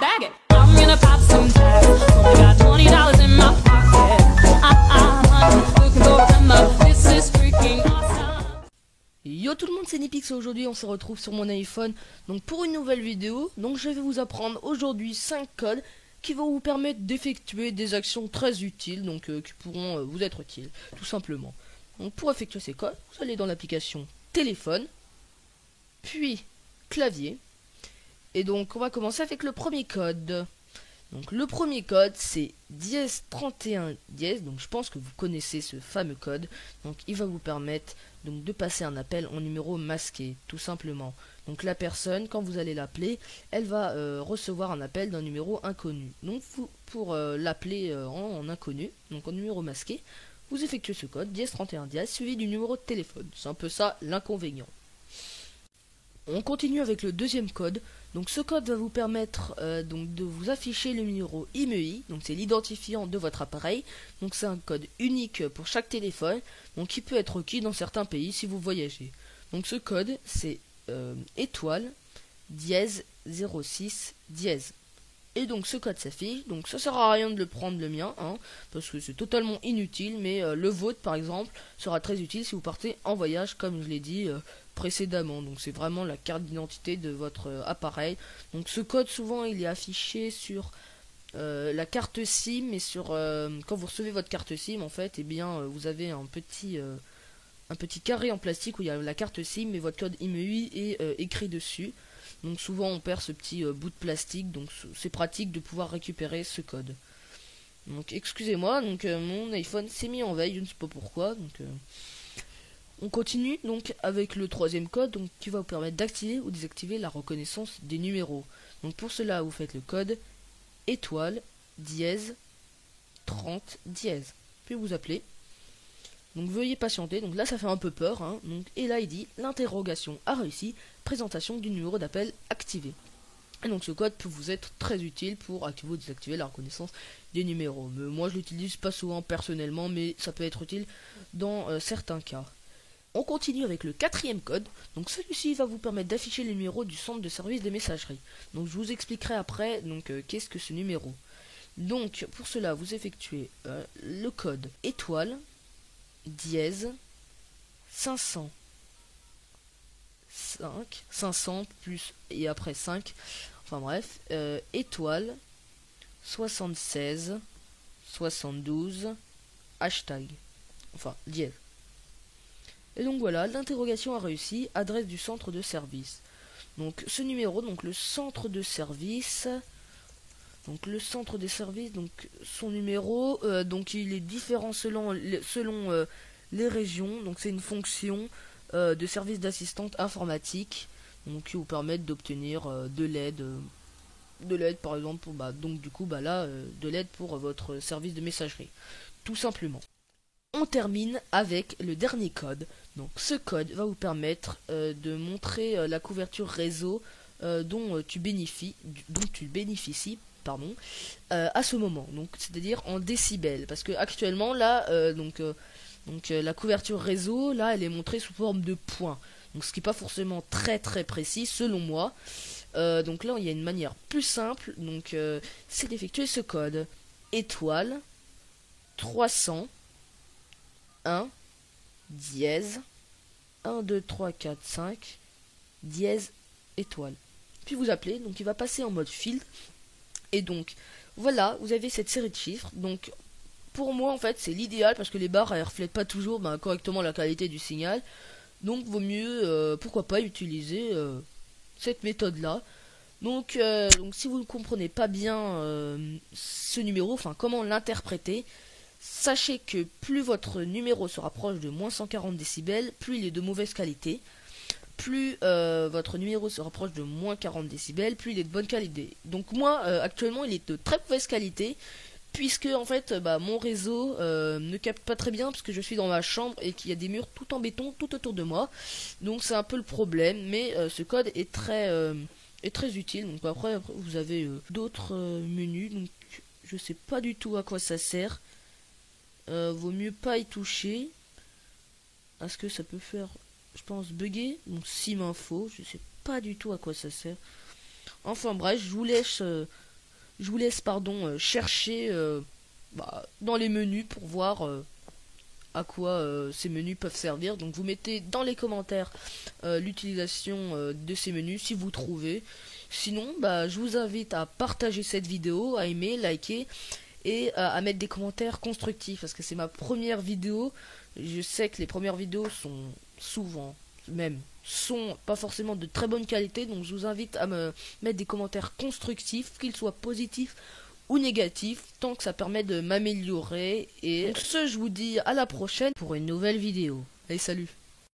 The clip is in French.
Bag it. I'm gonna pop some tags. Only got $20 in my pocket. Looking for a come up. This is freaking awesome. Yo tout le monde, c'est Nipix et aujourd'hui on se retrouve sur mon iPhone donc pour une nouvelle vidéo. Donc je vais vous apprendre aujourd'hui 5 codes qui vont vous permettre d'effectuer des actions très utiles, donc qui pourront vous être utiles tout simplement. Donc pour effectuer ces codes, vous allez dans l'application téléphone, puis clavier, et donc on va commencer avec le premier code. Donc le premier code c'est dièse 31 dièse, donc je pense que vous connaissez ce fameux code. Donc il va vous permettre donc de passer un appel en numéro masqué, tout simplement. Donc la personne, quand vous allez l'appeler, elle va recevoir un appel d'un numéro inconnu. Donc pour l'appeler en inconnu, donc en numéro masqué, vous effectuez ce code, dièse 31 dièse, suivi du numéro de téléphone. C'est un peu ça l'inconvénient. On continue avec le deuxième code. Donc ce code va vous permettre donc de vous afficher le numéro IMEI, donc c'est l'identifiant de votre appareil. Donc c'est un code unique pour chaque téléphone, donc qui peut être requis dans certains pays si vous voyagez. Donc ce code c'est étoile dièse 06 dièse. Et donc ce code s'affiche, donc ça sert à rien de le prendre le mien, hein, parce que c'est totalement inutile, mais le vôtre par exemple sera très utile si vous partez en voyage comme je l'ai dit précédemment. Donc c'est vraiment la carte d'identité de votre appareil. Donc ce code souvent il est affiché sur la carte SIM, et sur quand vous recevez votre carte SIM en fait, et bien vous avez un petit carré en plastique où il y a la carte SIM et votre code IMEI est écrit dessus. Donc souvent on perd ce petit bout de plastique, donc c'est pratique de pouvoir récupérer ce code. Donc excusez-moi, donc mon iPhone s'est mis en veille, je ne sais pas pourquoi. Donc on continue donc avec le troisième code, donc qui va vous permettre d'activer ou désactiver la reconnaissance des numéros. Donc pour cela vous faites le code étoile dièse 30 dièse, puis vous appelez. Donc veuillez patienter, donc là ça fait un peu peur, hein. Donc, et là il dit l'interrogation a réussi, présentation du numéro d'appel activé. Et donc ce code peut vous être très utile pour activer ou désactiver la reconnaissance des numéros. Moi je l'utilise pas souvent personnellement, mais ça peut être utile dans certains cas. On continue avec le quatrième code. Donc celui-ci va vous permettre d'afficher le numéro du centre de service des messageries. Donc je vous expliquerai après donc qu'est-ce que ce numéro. Donc pour cela vous effectuez le code étoile dièse 500 plus et après 5, enfin bref, étoile 76 72 hashtag, enfin dièse. Et donc voilà, l'interrogation a réussi, adresse du centre de service. Donc ce numéro, donc le centre de service, donc son numéro, donc il est différent selon les régions. Donc c'est une fonction de service d'assistante informatique, donc qui vous permettent d'obtenir de l'aide par exemple pour donc du coup de l'aide pour votre service de messagerie, tout simplement. On termine avec le dernier code. Donc ce code va vous permettre de montrer la couverture réseau dont tu bénéficies à ce moment, donc c'est-à-dire en décibels, parce que actuellement là la couverture réseau là elle est montrée sous forme de points, donc ce qui n'est pas forcément très très précis selon moi. Donc là il y a une manière plus simple, donc c'est d'effectuer ce code étoile 301 dièse 1 2 3 4 5 dièse étoile, puis vous appelez, donc il va passer en mode filtre. Et donc voilà, vous avez cette série de chiffres. Donc pour moi en fait c'est l'idéal, parce que les barres elles reflètent pas toujours correctement la qualité du signal. Donc vaut mieux pourquoi pas utiliser cette méthode là. Donc si vous ne comprenez pas bien ce numéro, enfin comment l'interpréter, sachez que plus votre numéro se rapproche de moins 140 décibels, plus il est de mauvaise qualité. Plus votre numéro se rapproche de moins 40 décibels, plus il est de bonne qualité. Donc moi, actuellement, il est de très mauvaise qualité, puisque en fait, mon réseau ne capte pas très bien, parce que je suis dans ma chambre et qu'il y a des murs tout en béton tout autour de moi. Donc c'est un peu le problème, mais ce code est très utile. Donc après vous avez d'autres menus, donc je sais pas du tout à quoi ça sert. Vaut mieux pas y toucher, parce que ça peut faire, je pense, bugger. Donc sim info, je sais pas du tout à quoi ça sert. Enfin bref, je vous laisse chercher dans les menus pour voir à quoi ces menus peuvent servir. Donc vous mettez dans les commentaires l'utilisation de ces menus si vous trouvez. Sinon, je vous invite à partager cette vidéo, à aimer, liker et à mettre des commentaires constructifs parce que c'est ma première vidéo. Je sais que les premières vidéos sont pas forcément de très bonne qualité, donc je vous invite à me mettre des commentaires constructifs, qu'ils soient positifs ou négatifs, tant que ça permet de m'améliorer. Et donc je vous dis à la prochaine pour une nouvelle vidéo. Allez, salut!